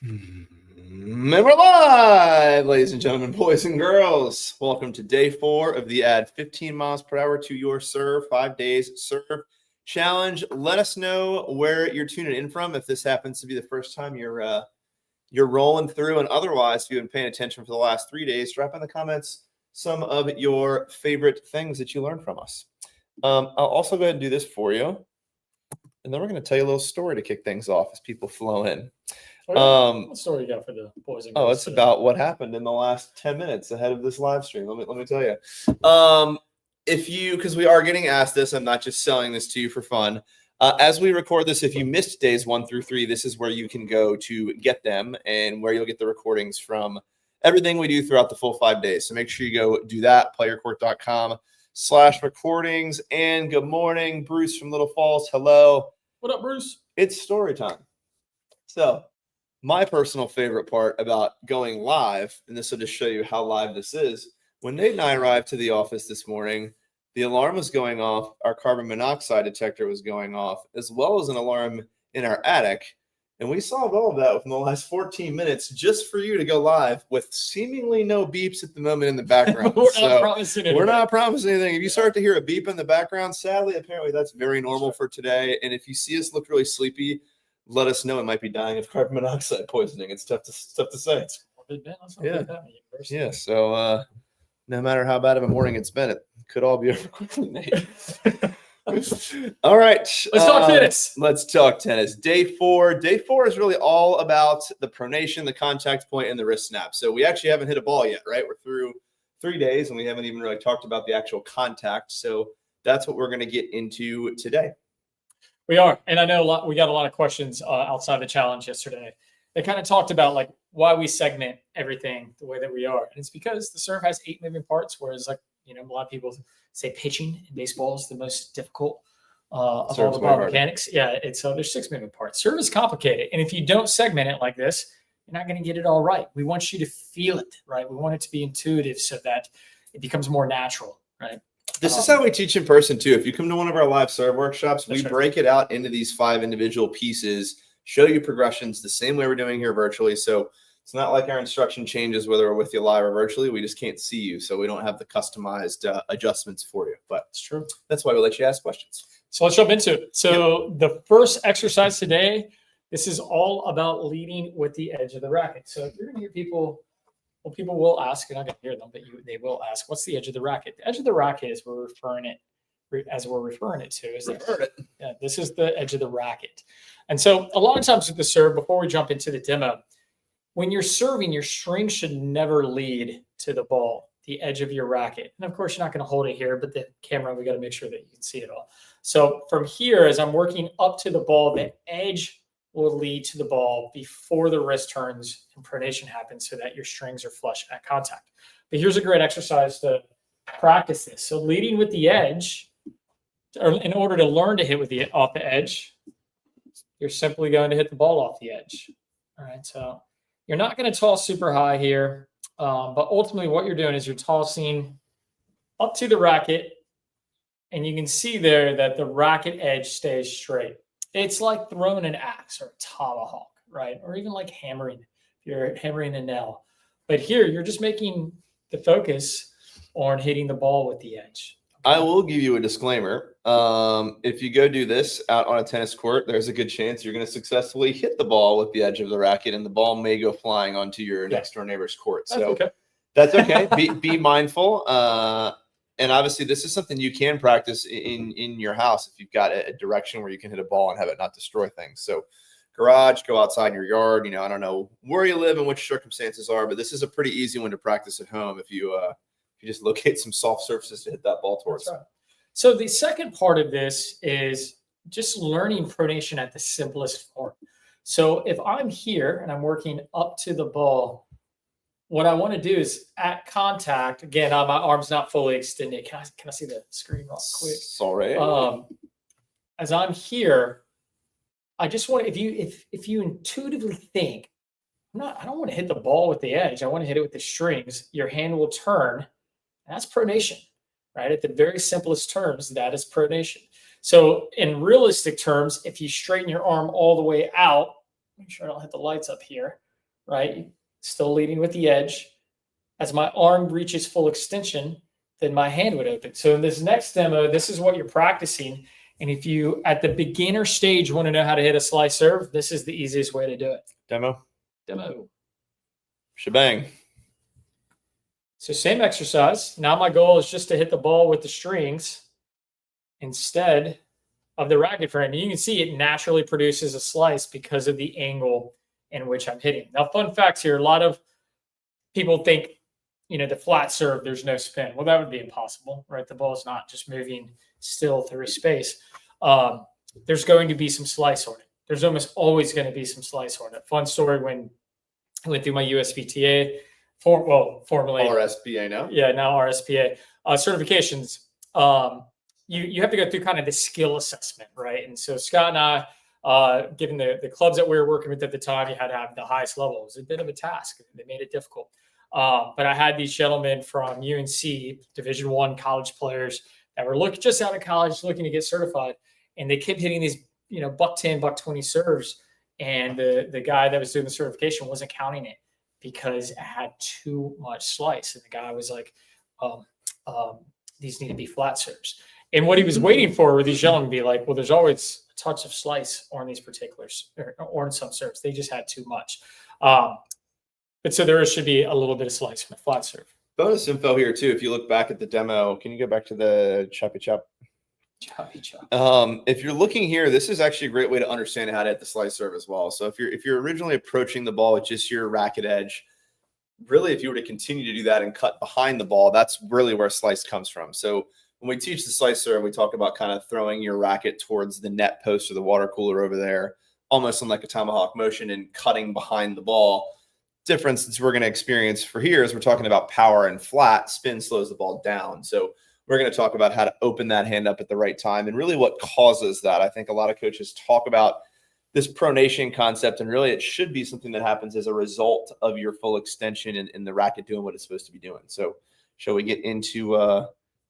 And we're live, ladies and gentlemen, boys and girls. Welcome to day 4 of the Add 15 miles per hour to your serve 5 days serve challenge. Let us know where you're tuning in from. If this happens to be the first time you're rolling through, and otherwise, if you've been paying attention for the last 3 days, drop in the comments some of your favorite things that you learned from us. I'll also go ahead and do this for you, and then we're going to tell you a little story to kick things off as people flow in. What story you got for the boys and girls? Oh, it's today? About what happened in the last 10 minutes ahead of this live stream. Let me tell you. Because we are getting asked this, I'm not just selling this to you for fun. As we record this, if you missed days 1 through 3, this is where you can go to get them and where you'll get the recordings from everything we do throughout the full 5 days. So make sure you go do that, PlayYourCourt.com/recordings. And good morning, Bruce from Little Falls. Hello. What up, Bruce? It's story time. So my personal favorite part about going live, and this will just show you how live this is, when Nate and I arrived to the office this morning, the alarm was going off, our carbon monoxide detector was going off, as well as an alarm in our attic. And we solved all of that within the last 14 minutes just for you to go live with seemingly no beeps at the moment in the background. Not promising anything. We're not promising anything. If you start to hear a beep in the background, sadly, apparently that's very normal for today. And if you see us look really sleepy, let us know. It might be dying of carbon monoxide poisoning. It's tough to say. Yeah. So no matter how bad of a morning it's been, it could all be over quickly, Nate. All right. Let's talk tennis. Let's talk tennis. Day 4. Day 4 is really all about the pronation, the contact point, and the wrist snap. So we actually haven't hit a ball yet, right? We're through 3 days, and we haven't even really talked about the actual contact. So that's what we're going to get into today. We are, and I know we got a lot of questions outside the challenge yesterday. They kind of talked about like why we segment everything the way that we are, and it's because the serve has 8 moving parts, whereas a lot of people say pitching in baseball is the most difficult of all the biomechanics. Yeah, there's 6 moving parts. Serve is complicated, and if you don't segment it like this, you're not going to get it all right. We want you to feel it, right? We want it to be intuitive so that it becomes more natural, right? This is how we teach in person too. If you come to one of our live serve workshops, we break it out into these 5 individual pieces, show you progressions the same way we're doing here virtually. So it's not like our instruction changes whether we're with you live or virtually. We just can't see you, so we don't have the customized adjustments for you. But it's true. That's why we let you ask questions. So let's jump into it. So The first exercise today, this is all about leading with the edge of the racket. So you're going to hear people. Well, people will ask, and I can hear them, but they will ask, what's the edge of the racket? The edge of the racket is we're referring it to. This is the edge of the racket. And so a lot of times with the serve, before we jump into the demo, when you're serving, your string should never lead to the ball, the edge of your racket. And of course, you're not going to hold it here, but the camera, we got to make sure that you can see it all. So from here, as I'm working up to the ball, the edge will lead to the ball before the wrist turns and pronation happens so that your strings are flush at contact. But here's a great exercise to practice this. So leading with the edge, or in order to learn to hit off the edge, you're simply going to hit the ball off the edge. All right, so you're not going to toss super high here, but ultimately what you're doing is you're tossing up to the racket, and you can see there that the racket edge stays straight. It's like throwing an axe or a tomahawk, right? Or even like hammering, if you're hammering a nail. But here, you're just making the focus on hitting the ball with the edge. I will give you a disclaimer. If you go do this out on a tennis court, there's a good chance you're going to successfully hit the ball with the edge of the racket, and the ball may go flying onto your next door neighbor's court. That's okay. Be mindful. And obviously, this is something you can practice in your house if you've got a direction where you can hit a ball and have it not destroy things. So garage, go outside your yard. I don't know where you live and which circumstances are, but this is a pretty easy one to practice at home if you just locate some soft surfaces to hit that ball towards. That's right. So the second part of this is just learning pronation at the simplest form. So if I'm here and I'm working up to the ball, what I want to do is at contact, again, my arm's not fully extended. Can I see the screen real quick? Sorry. As I'm here, I just want if you intuitively think, I don't want to hit the ball with the edge. I want to hit it with the strings. Your hand will turn. That's pronation, right? At the very simplest terms, that is pronation. So in realistic terms, if you straighten your arm all the way out, make sure I don't hit the lights up here. right? Still leading with the edge. As my arm reaches full extension, then my hand would open. So in this next demo, this is what you're practicing. And if you, at the beginner stage, want to know how to hit a slice serve, this is the easiest way to do it. Demo. Shebang. So same exercise. Now my goal is just to hit the ball with the strings instead of the racket frame. You can see it naturally produces a slice because of the angle in which I'm hitting. Now, fun facts here. A lot of people think, the flat serve, there's no spin. Well, that would be impossible, right? The ball is not just moving still through space. There's going to be some slice on it. There's almost always going to be some slice on it. Fun story, when I went through my USPTA, formerly RSPA now. Yeah, now RSPA certifications. You have to go through kind of the skill assessment, right? And so Scott and I, given the clubs that we were working with at the time, you had to have the highest level. It was a bit of a task. They made it difficult. But I had these gentlemen from UNC, Division I college players that were just out of college looking to get certified. And they kept hitting these, $110, $120 serves. And the guy that was doing the certification wasn't counting it because it had too much slice. And the guy was like, these need to be flat serves. And what he was waiting for were these gentlemen to be like, well, there's always a touch of slice on these particulars or in some serves. They just had too much. But so there should be a little bit of slice from a flat serve. Bonus info here too. If you look back at the demo, can you go back to the choppy chop? Choppy chop. If you're looking here, this is actually a great way to understand how to hit the slice serve as well. So if you're originally approaching the ball with just your racket edge, really, if you were to continue to do that and cut behind the ball, that's really where slice comes from. So when we teach the slice serve, we talk about kind of throwing your racket towards the net post or the water cooler over there, almost in like a tomahawk motion, and cutting behind the ball. Difference that we're going to experience for here is we're talking about power and flat. Spin slows the ball down. So we're going to talk about how to open that hand up at the right time and really what causes that. I think a lot of coaches talk about this pronation concept, and really it should be something that happens as a result of your full extension and the racket doing what it's supposed to be doing. So shall we get into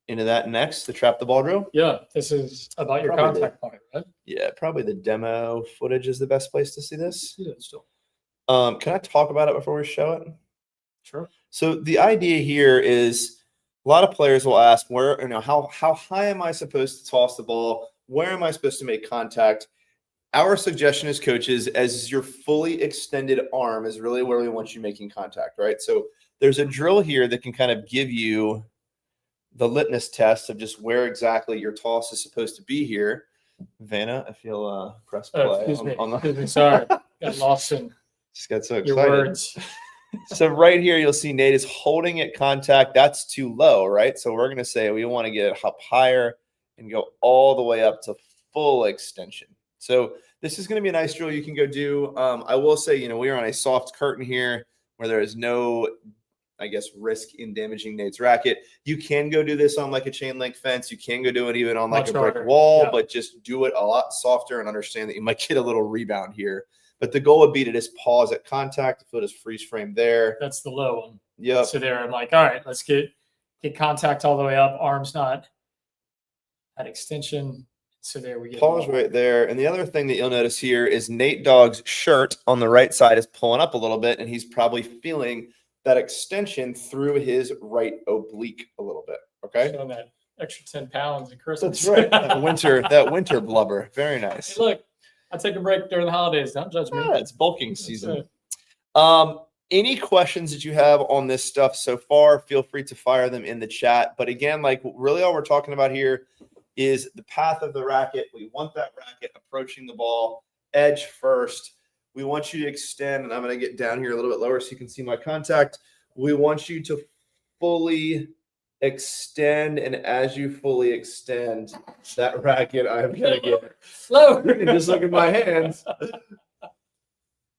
that next, the trap the ball drill? Yeah, this is about your contact point, right? Yeah, probably the demo footage is the best place to see this. Yeah, still. Can I talk about it before we show it? Sure. So the idea here is a lot of players will ask, how high am I supposed to toss the ball? Where am I supposed to make contact? Our suggestion as coaches, as your fully extended arm is really where we want you making contact, right? So there's a drill here that can kind of give you the litmus test of just where exactly your toss is supposed to be here. Vanna, if you'll press play. Excuse me. Sorry. Got lost in just got so excited. Your words. So right here, you'll see Nate is holding at contact. That's too low, right? So we're going to say we want to get it up higher and go all the way up to full extension. So this is going to be a nice drill you can go do. I will say, we are on a soft curtain here where there is no, risk in damaging Nate's racket. You can go do this on like a chain link fence. You can go do it even on like a brick wall, but just do it a lot softer and understand that you might get a little rebound here. But the goal would be to just pause at contact. The foot is freeze frame there. That's the low one. Yeah. So there, I'm like, all right, let's get contact all the way up. Arms not at extension. So there we go. Pause right there. And the other thing that you'll notice here is Nate Dogg's shirt on the right side is pulling up a little bit, and he's probably feeling that extension through his right oblique a little bit. Okay. Showing that extra 10 pounds in Christmas. That's right. that winter blubber. Very nice. Hey, look, I take a break during the holidays. Don't judge me. It's bulking season. Any questions that you have on this stuff so far, feel free to fire them in the chat. But again, really all we're talking about here is the path of the racket. We want that racket approaching the ball, edge first. We want you to extend, and I'm going to get down here a little bit lower so you can see my contact. We want you to fully extend, and as you fully extend that racket, I'm going to get slow. Just look at my hands.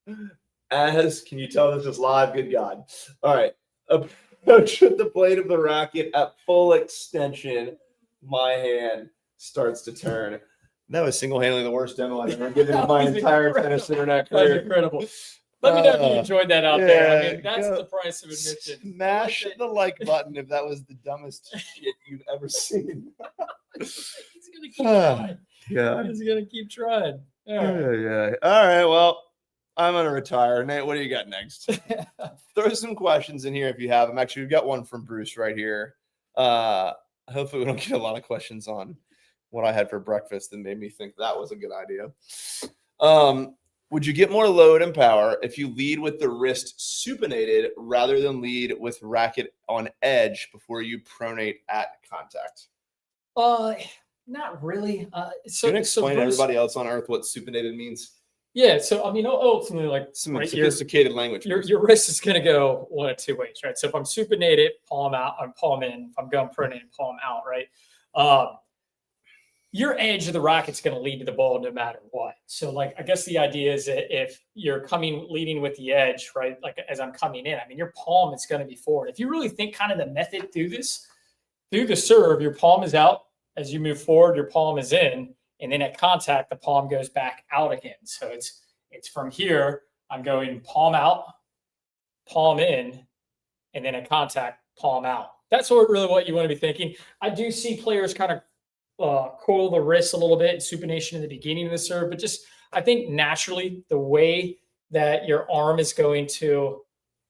Can you tell this is live? Good God. All right. Approach with the blade of the racket at full extension. My hand starts to turn. That was single-handedly the worst demo I've ever given in my entire tennis internet career. That's incredible. Let me know if you enjoyed that out there. I mean, that's the price of admission. Smash the like button if that was the dumbest shit you've ever seen. He's going to keep trying. Yeah. He's going to keep trying. Yeah. All right. Well, I'm going to retire. Nate, what do you got next? Throw some questions in here if you have them. Actually, we've got one from Bruce right here. Hopefully we don't get a lot of questions on what I had for breakfast that made me think that was a good idea. Would you get more load and power if you lead with the wrist supinated rather than lead with racket on edge before you pronate at contact? Not really. Can you explain to everybody else on earth what supinated means? Yeah, so I mean, ultimately, like some sophisticated language. Your wrist is going to go one of two ways, right? So if I'm supinated, palm out, I'm palm in. If I'm going pronated, palm out, right? Your edge of the racket's going to lead to the ball no matter what. So, like, I guess the idea is that if you're leading with the edge, right? Like as I'm coming in, I mean, your palm is going to be forward. If you really think kind of the method through the serve, your palm is out. As you move forward, your palm is in. And then at contact, the palm goes back out again. So it's from here, I'm going palm out, palm in, and then at contact, palm out. That's what you want to be thinking. I do see players kind of coil the wrists a little bit, supination in the beginning of the serve, but just I think naturally the way that your arm is going to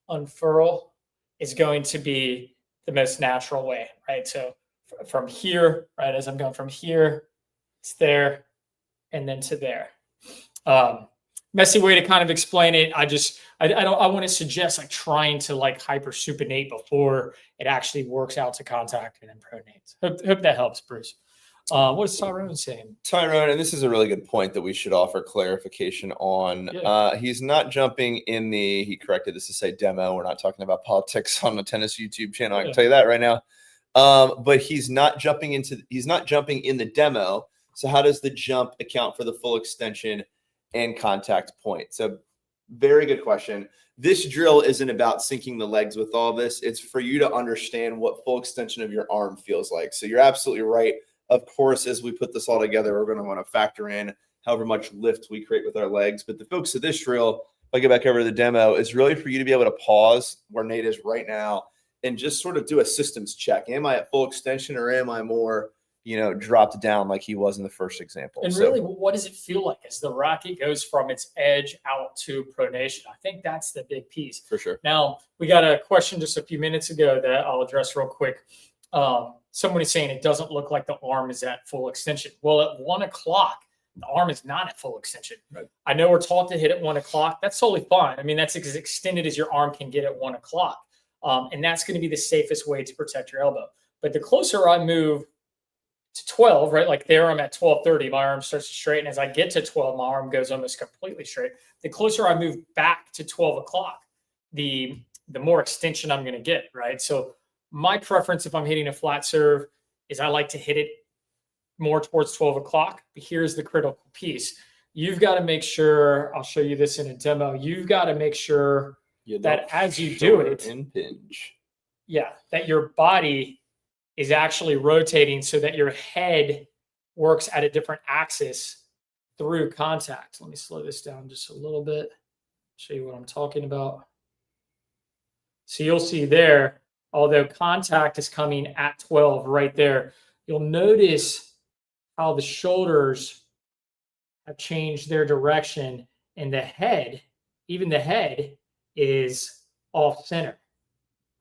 unfurl is going to be the most natural way, right? So from here, right, as I'm going from here, it's there, and then to there. Messy way to kind of explain it. I want to suggest like trying to like hyper supinate before it actually works out to contact and then pronates. Hope that helps, Bruce. What is Tyrone saying? Tyrone, and this is a really good point that we should offer clarification on. Yeah. He's not jumping in he corrected this to say demo. We're not talking about politics on the tennis YouTube channel. I can tell you that right now. But he's not jumping in the demo. So how does the jump account for the full extension and contact point? So very good question. This drill isn't about syncing the legs with all this. It's for you to understand what full extension of your arm feels like. So you're absolutely right. Of course, as we put this all together, we're going to want to factor in however much lift we create with our legs. But the focus of this drill, if I get back over to the demo, is really for you to be able to pause where Nate is right now and just sort of do a systems check. Am I at full extension or am I more dropped down like he was in the first example? And really, what does it feel like as the racket goes from its edge out to pronation? I think that's the big piece. For sure. Now, we got a question just a few minutes ago that I'll address real quick. Someone is saying it doesn't look like the arm is at full extension. Well, at 1 o'clock, the arm is not at full extension. Right. I know we're taught to hit at 1 o'clock. That's totally fine. I mean, that's as extended as your arm can get at 1 o'clock. And that's going to be the safest way to protect your elbow. But the closer I move to 12, right? Like there I'm at 12:30, my arm starts to straighten. As I get to 12, my arm goes almost completely straight. The closer I move back to 12 o'clock, the more extension I'm going to get, right? So my preference if I'm hitting a flat serve is I like to hit it more towards 12 o'clock. But here's the critical piece. You've got to make sure, I'll show you this in a demo, you've got to make sure that as you do it, impinge. Yeah, that your body is actually rotating so that your head works at a different axis through contact. Let me slow this down just a little bit, show you what I'm talking about. So you'll see there, although contact is coming at 12 right there, you'll notice how the shoulders have changed their direction and the head, even the head, is off center.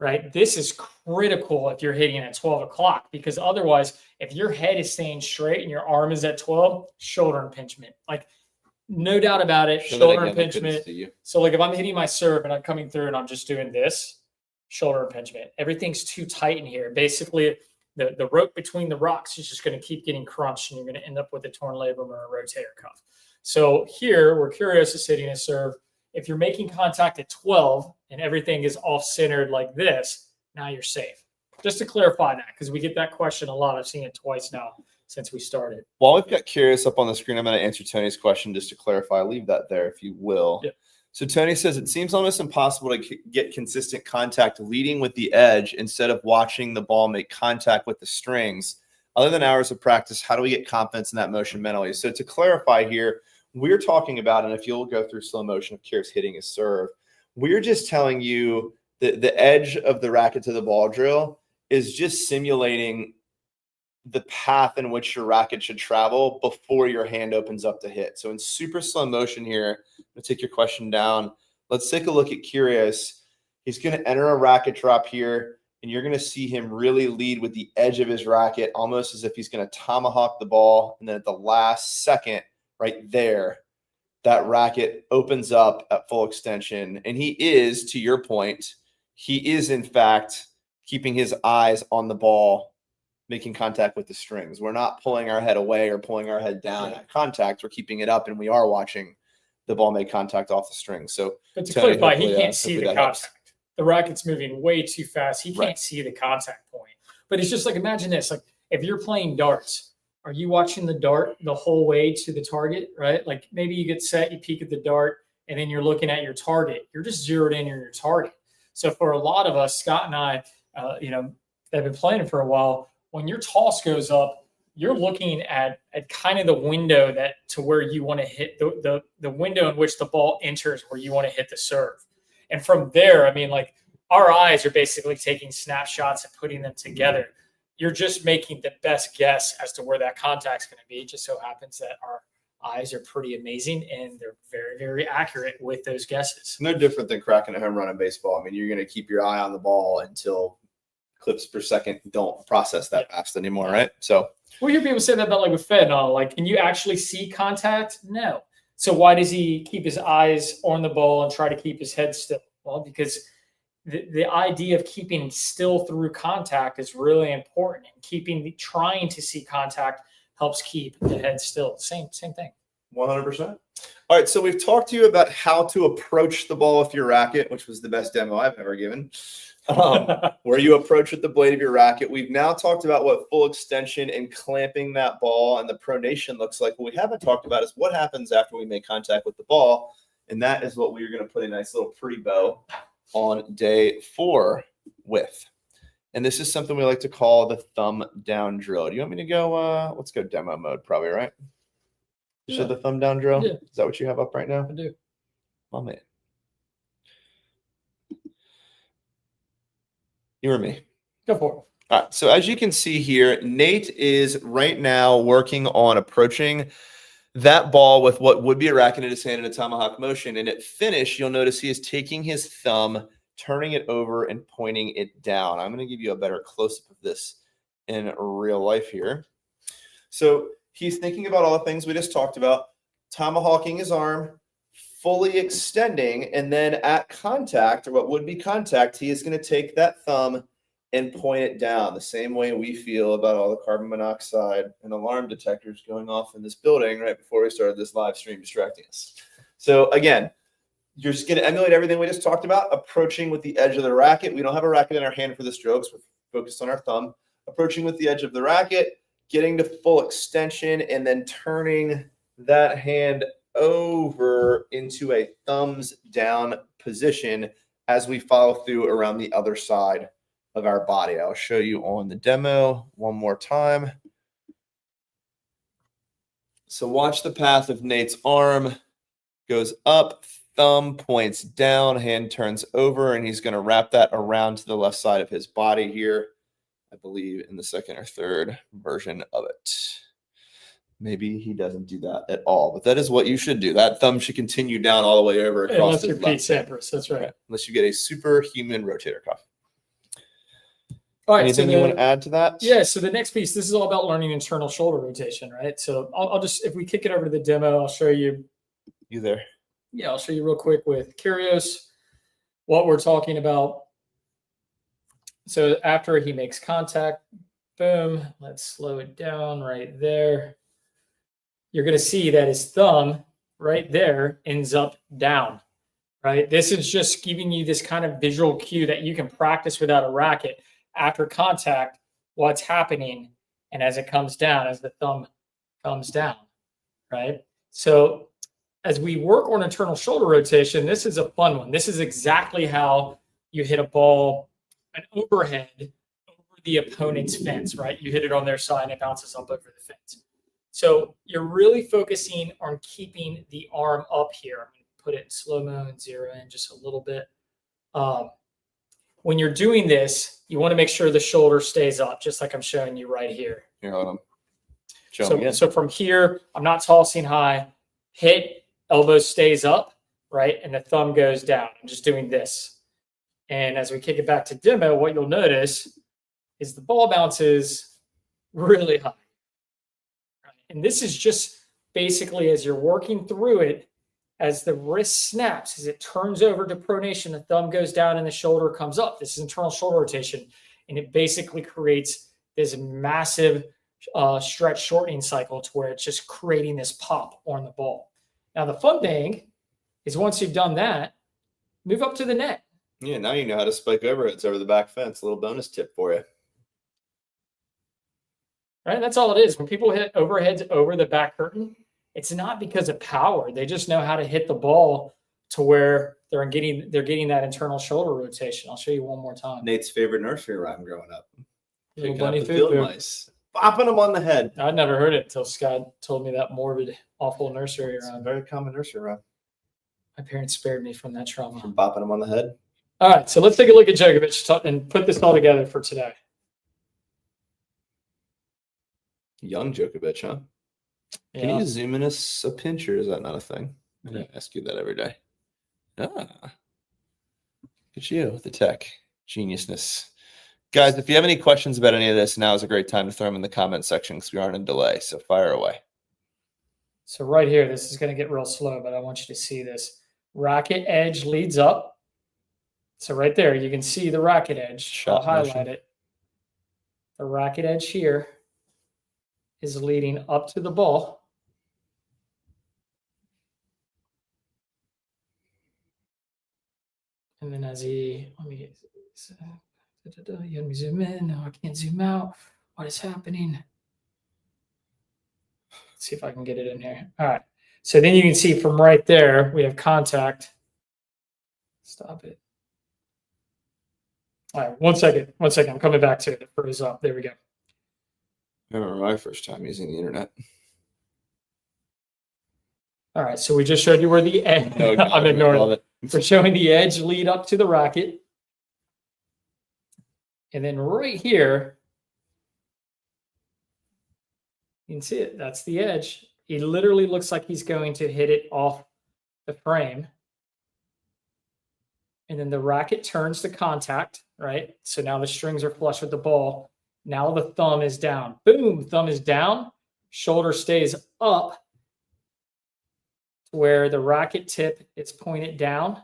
Right? This is critical if you're hitting at 12 o'clock, because otherwise, if your head is staying straight and your arm is at 12, shoulder impingement. Like, no doubt about it, shoulder impingement. So, like, if I'm hitting my serve and I'm coming through and I'm just doing this, shoulder impingement. Everything's too tight in here. Basically, the rope between the rocks is just going to keep getting crunched, and you're going to end up with a torn labrum or a rotator cuff. So here, where Kyrgios is hitting a serve, if you're making contact at 12 and everything is off-centered like this, now you're safe. Just to clarify that, because we get that question a lot. I've seen it twice now since we started. While we've got Kyrgios up on the screen, I'm going to answer Tony's question just to clarify. Leave that there if you will. Yeah. So Tony says, it seems almost impossible to get consistent contact leading with the edge instead of watching the ball make contact with the strings. Other than hours of practice, how do we get confidence in that motion mentally? So to clarify here, we're talking about, and if you'll go through slow motion of Kyrgios hitting his serve, we're just telling you that the edge of the racket to the ball drill is just simulating the path in which your racket should travel before your hand opens up to hit. So in super slow motion here, I'm going to take your question down. Let's take a look at Kyrgios. He's going to enter a racket drop here, and you're going to see him really lead with the edge of his racket, almost as if he's going to tomahawk the ball. And then at the last second, right there, that racket opens up at full extension. And he is, to your point, he is in fact keeping his eyes on the ball, making contact with the strings. We're not pulling our head away or pulling our head down at contact. We're keeping it up, and we are watching the ball make contact off the string. So, but to clarify, he can't see the contact. The racket's moving way too fast. He can't see the contact point. But it's just like, imagine this, like if you're playing darts, are you watching the dart the whole way to the target, right? Like maybe you get set, you peek at the dart, and then you're looking at your target. You're just zeroed in on your target. So for a lot of us, Scott and I, they've been playing for a while. When your toss goes up, you're looking at kind of the window that to where you want to hit the window in which the ball enters where you want to hit the serve. And from there, I mean, like our eyes are basically taking snapshots and putting them together. You're just making the best guess as to where that contact's going to be. It just so happens that our eyes are pretty amazing and they're very, very accurate with those guesses. No different than cracking a home run in baseball. I mean, you're going to keep your eye on the ball until clips per second don't process that fast anymore, right? So, well, you hear people say that about like with fentanyl. Like, can you actually see contact? No. So why does he keep his eyes on the ball and try to keep his head still? Well, because the idea of keeping still through contact is really important, and trying to see contact helps keep the head still. Same thing. 100%. All right, so we've talked to you about how to approach the ball with your racket, which was the best demo I've ever given. Where you approach with the blade of your racket. We've now talked about what full extension and clamping that ball and the pronation looks like. What we haven't talked about is what happens after we make contact with the ball, and that is what we're going to put a nice little pretty bow on day 4 with. And this is something we like to call the thumb down drill. Do you want me to go? Let's go demo mode, probably, right? Yeah. So the thumb down drill. Yeah. Is that what you have up right now? I do. Oh man. You or me? Go for it. All right. So as you can see here, Nate is right now working on approaching that ball with what would be a racket in his hand in a tomahawk motion. And at finish, you'll notice he is taking his thumb, turning it over, and pointing it down. I'm going to give you a better close-up of this in real life here. So he's thinking about all the things we just talked about, tomahawking his arm, fully extending, and then at contact, or what would be contact, he is going to take that thumb and point it down the same way we feel about all the carbon monoxide and alarm detectors going off in this building right before we started this live stream distracting us. So again, you're just going to emulate everything we just talked about, approaching with the edge of the racket. We don't have a racket in our hand for this drill because we're focused on our thumb. Approaching with the edge of the racket, getting to full extension, and then turning that hand over into a thumbs down position as we follow through around the other side of our body. I'll show you on the demo one more time. So watch the path of Nate's arm goes up, thumb points down, hand turns over, and he's going to wrap that around to the left side of his body here, I believe in the second or third version of it. Maybe he doesn't do that at all, but that is what you should do. That thumb should continue down all the way over across unless his you're Pete Sampras. That's right. Unless you get a superhuman rotator cuff. All right. Anything you want to add to that? Yeah. So the next piece, this is all about learning internal shoulder rotation, right? So I'll just, if we kick it over to the demo, I'll show you. You there? Yeah, I'll show you real quick with Kyrgios what we're talking about. So after he makes contact, boom, let's slow it down right there. You're going to see that his thumb right there ends up down, right? This is just giving you this kind of visual cue that you can practice without a racket. After contact, what's happening, and as it comes down, as the thumb comes down, right? So as we work on internal shoulder rotation, this is a fun one. This is exactly how you hit a ball, an overhead over the opponent's fence, right? You hit it on their side and it bounces up over the fence. So you're really focusing on keeping the arm up here. I'm going to put it in slow-mo and zero in just a little bit. When you're doing this, you want to make sure the shoulder stays up, just like I'm showing you right here, Here, hold on. Show 'em again. So from here, I'm not tossing high. Hit, elbow stays up, right? And the thumb goes down. I'm just doing this. And as we kick it back to demo, what you'll notice is the ball bounces really high. And this is just basically as you're working through it, as the wrist snaps, as it turns over to pronation, the thumb goes down and the shoulder comes up. This is internal shoulder rotation. And it basically creates this massive stretch shortening cycle to where it's just creating this pop on the ball. Now, the fun thing is once you've done that, move up to the net. Yeah, now you know how to spike overheads over the back fence. A little bonus tip for you. Right? That's all it is. When people hit overheads over the back curtain, it's not because of power. They just know how to hit the ball to where they're getting that internal shoulder rotation. I'll show you one more time. Nate's favorite nursery rhyme growing up. Little Picking up bunny the foo field foo. mice. Bopping them on the head. I'd never heard it until Scott told me that morbid, awful nursery It's a rhyme. very common nursery rhyme. My parents spared me from that trauma. From bopping them on the head. All right, so let's take a look at Djokovic and put this all together for today. Young Djokovic, huh? Can you zoom in a pinch, or is that not a thing? I ask you that every day. Ah, look at you with the tech geniusness. Guys, if you have any questions about any of this, now is a great time to throw them in the comment section because we aren't in delay. So fire away. So right here, this is going to get real slow, but I want you to see this. Racket edge leads up. So right there, you can see the racket edge. I'll highlight it. The racket edge here is leading up to the ball. And then as he, you had me zoom in. No, I can't zoom out. What is happening? Let's see if I can get it in here. All right. So then you can see from right there, we have contact. Stop it. All right, 1 second. 1 second. I'm coming back to it. It froze up. There we go. I remember my first time using the internet. All right, so we just showed you where the edge. Oh, God, I'm ignoring it. We're showing the edge lead up to the racket. And then right here, you can see it. That's the edge. He literally looks like he's going to hit it off the frame. And then the racket turns to contact, right? So now the strings are flush with the ball. Now the thumb is down. Boom, thumb is down. Shoulder stays up to where the racket tip is pointed down.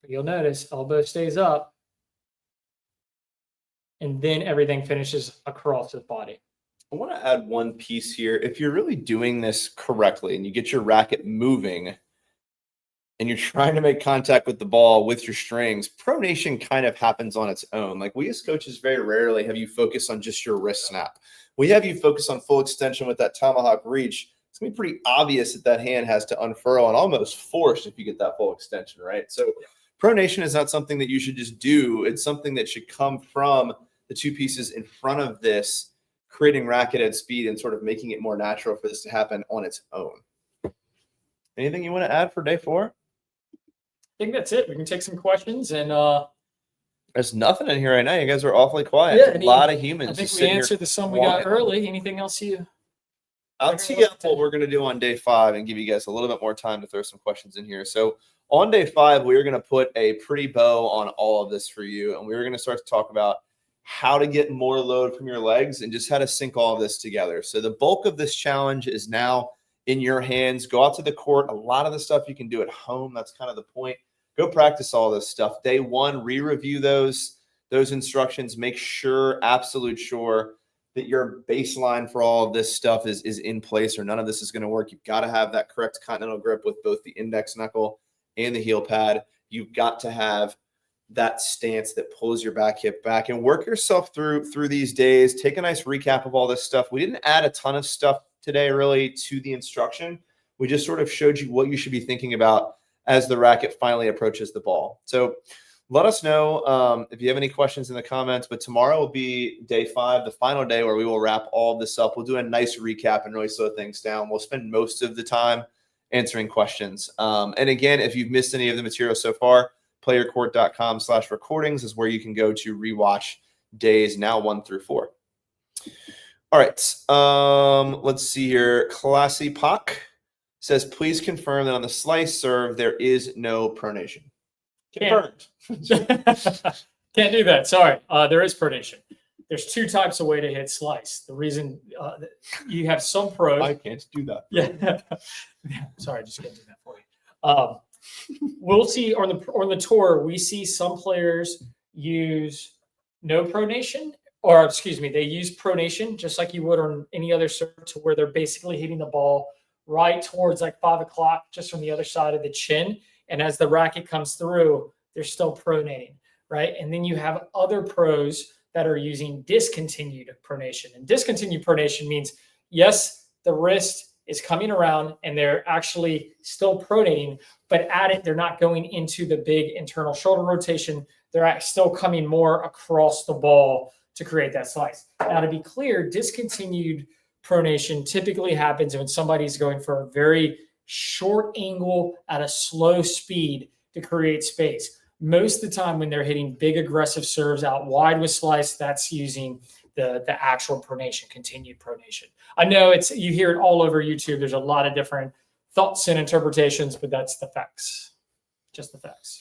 But you'll notice elbow stays up. And then everything finishes across the body. I want to add one piece here. If you're really doing this correctly and you get your racket moving and you're trying to make contact with the ball with your strings, pronation kind of happens on its own. Like, we as coaches very rarely have you focus on just your wrist snap. We have you focus on full extension with that tomahawk reach. It's going to be pretty obvious that that hand has to unfurl and almost force if you get that full extension, right? So pronation is not something that you should just do. It's something that should come from the two pieces in front of this, creating racket at speed and sort of making it more natural for this to happen on its own. Anything you want to add for day 4? I think that's it. We can take some questions and there's nothing in here right now. You guys are awfully quiet. Yeah, a lot of humans. I think just we sitting answered here the some we got quiet. early. Anything else I'll tee up what we're going to do on day 5 and give you guys a little bit more time to throw some questions in here. So on day 5, we're going to put a pretty bow on all of this for you. And we're going to start to talk about how to get more load from your legs and just how to sync all of this together. So the bulk of this challenge is now in your hands. Go out to the court. A lot of the stuff you can do at home. That's kind of the point. Go practice all this stuff. Day 1, re-review those instructions. Make sure, absolute sure, that your baseline for all of this stuff is in place, or none of this is going to work. You've got to have that correct continental grip with both the index knuckle and the heel pad. You've got to have that stance that pulls your back hip back, and work yourself through these days. Take a nice recap of all this stuff. We didn't add a ton of stuff today really to the instruction. We just sort of showed you what you should be thinking about as the racket finally approaches the ball. So let us know if you have any questions in the comments, but tomorrow will be day 5, the final day where we will wrap all of this up. We'll do a nice recap and really slow things down. We'll spend most of the time answering questions. And again, if you've missed any of the material so far, PlayYourCourt.com/recordings is where you can go to rewatch days now 1 through 4. All right. Let's see here. Classy Pock says, please confirm that on the slice serve there is no pronation. Confirmed. Can't do that. Sorry. There is pronation. There's two types of way to hit slice. The reason you have some pros. I can't do that. Yeah. Sorry, I just can't do that for you. We'll see on the tour. We see some players use no pronation, or excuse me, they use pronation just like you would on any other serve, to where they're basically hitting the ball right towards like 5 o'clock, just from the other side of the chin. And as the racket comes through, they're still pronating, right? And then you have other pros that are using discontinued pronation. And discontinued pronation means, yes, the wrist is coming around and they're actually still pronating, but at it, they're not going into the big internal shoulder rotation. They're still coming more across the ball to create that slice. Now, to be clear, discontinued pronation typically happens when somebody's going for a very short angle at a slow speed to create space. Most of the time when they're hitting big aggressive serves out wide with slice, that's using the actual pronation, continued pronation. I know you hear it all over YouTube. There's a lot of different thoughts and interpretations, but that's the facts. Just the facts.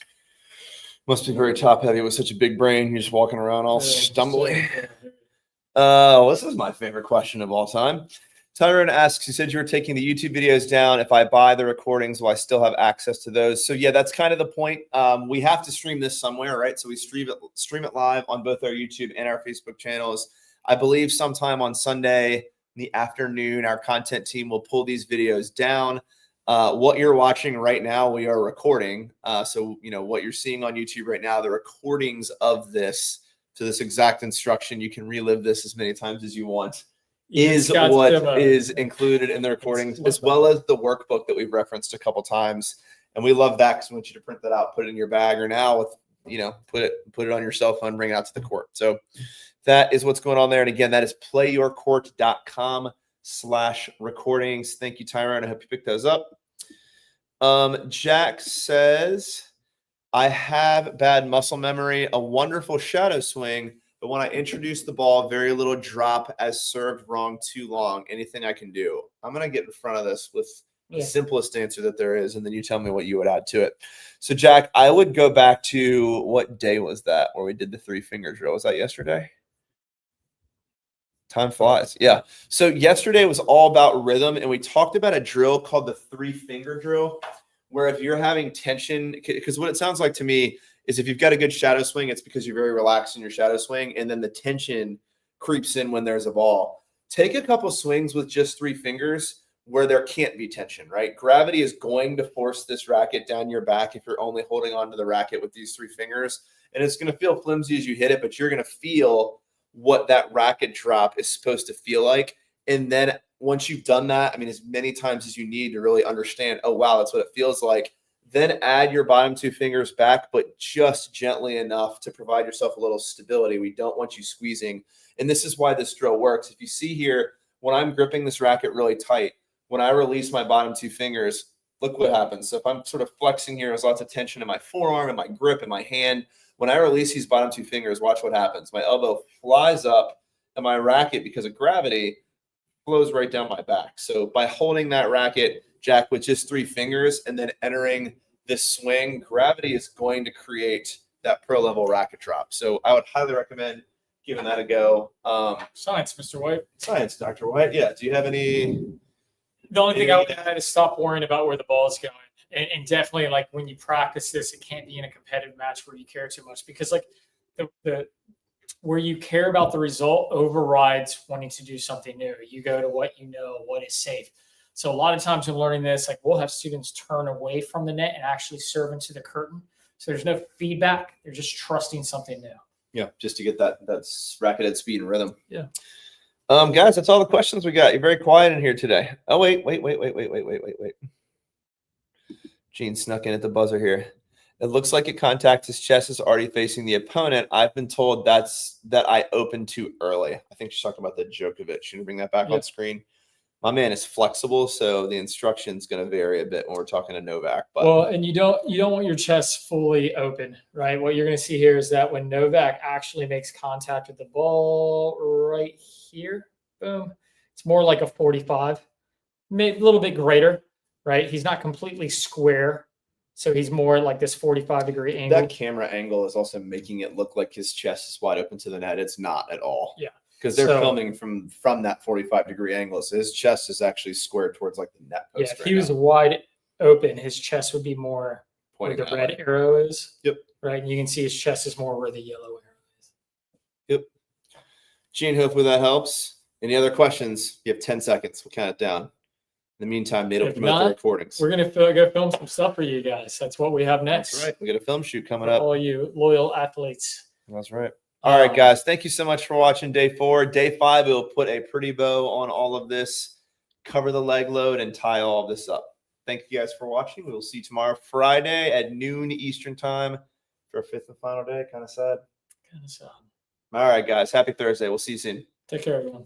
Must be very top heavy with such a big brain. You're just walking around all stumbly. This is my favorite question of all time. Tyrone asks, you said you were taking the YouTube videos down. If I buy the recordings, will I still have access to those? So yeah, that's kind of the point. We have to stream this somewhere, right? So we stream it live on both our YouTube and our Facebook channels. I believe sometime on Sunday in the afternoon, our content team will pull these videos down. What you're watching right now, we are recording. So, what you're seeing on YouTube right now, the recordings of this to this exact instruction, you can relive this as many times as you want, is what is included in the recordings, as well as the workbook that we've referenced a couple times. And we love that because we want you to print that out, put it in your bag, or now with, put it on your cell phone, bring it out to the court. So that is what's going on there. And again, that is PlayYourCourt.com/recordings. Thank you, Tyrone. I hope you picked those up. Jack says, I have bad muscle memory, a wonderful shadow swing, but when I introduce the ball, very little drop as served wrong too long. Anything I can do? I'm going to get in front of this with the simplest answer that there is, and then you tell me what you would add to it. So, Jack, I would go back to, what day was that where we did the 3-finger drill? Was that yesterday? Time flies. Yeah. So yesterday was all about rhythm, and we talked about a drill called the 3-finger drill, where if you're having tension, because what it sounds like to me is if you've got a good shadow swing, it's because you're very relaxed in your shadow swing, and then the tension creeps in when there's a ball. Take a couple swings with just 3 fingers where there can't be tension, right? Gravity is going to force this racket down your back if you're only holding onto the racket with these 3 fingers, and it's going to feel flimsy as you hit it, but you're going to feel what that racket drop is supposed to feel like. And then once you've done that, as many times as you need to really understand, oh, wow, that's what it feels like. Then add your bottom 2 fingers back, but just gently enough to provide yourself a little stability. We don't want you squeezing. And this is why this drill works. If you see here, when I'm gripping this racket really tight, when I release my bottom 2 fingers, look what happens. So if I'm sort of flexing here, there's lots of tension in my forearm, in my grip, in my hand. When I release these bottom 2 fingers, watch what happens. My elbow flies up, and my racket, because of gravity, flows right down my back. So by holding that racket, Jack, with just 3 fingers and then entering this swing, gravity is going to create that pro-level racket drop. So I would highly recommend giving that a go. Science, Mr. White. Science, Dr. White. Yeah. Do you have any? The only thing I would add is stop worrying about where the ball is going. And definitely, like, when you practice this, it can't be in a competitive match where you care too much, because like the where you care about the result overrides wanting to do something new. You go to what you know, what is safe. So a lot of times when learning this, like, we'll have students turn away from the net and actually serve into the curtain. So there's no feedback. They're just trusting something new. Yeah, just to get that racket at speed and rhythm. Yeah. Guys, that's all the questions we got. You're very quiet in here today. Oh, wait. Gene snuck in at the buzzer here. It looks like it contacts his chest is already facing the opponent. I've been told that I opened too early. I think she's talking about the Djokovic. Should we bring that back on screen? My man is flexible, so the instruction's going to vary a bit when we're talking to Novak. But well, and you don't want your chest fully open, right? What you're going to see here is that when Novak actually makes contact with the ball right here, boom. It's more like a 45, maybe a little bit greater, right? He's not completely square. So he's more like this 45-degree angle. That camera angle is also making it look like his chest is wide open to the net. It's not at all. Yeah. Because they're filming from that 45-degree angle. So his chest is actually squared towards like the net post. Yeah, if he was wide open, his chest would be more where the red arrow is. Yep. Right. And you can see his chest is more where the yellow arrow is. Yep. Gene, hopefully that helps. Any other questions? You have 10 seconds. We'll count it down. In the meantime, Nate will promote the recordings. We're going to go film some stuff for you guys. That's what we have next. That's right. We got a film shoot coming for up. all you loyal athletes. That's right. All right, guys. Thank you so much for watching day 4. Day 5, we'll put a pretty bow on all of this, cover the leg load, and tie all of this up. Thank you guys for watching. We will see you tomorrow, Friday at noon Eastern time for our 5th and final day. Kind of sad. Kind of sad. All right, guys. Happy Thursday. We'll see you soon. Take care, everyone.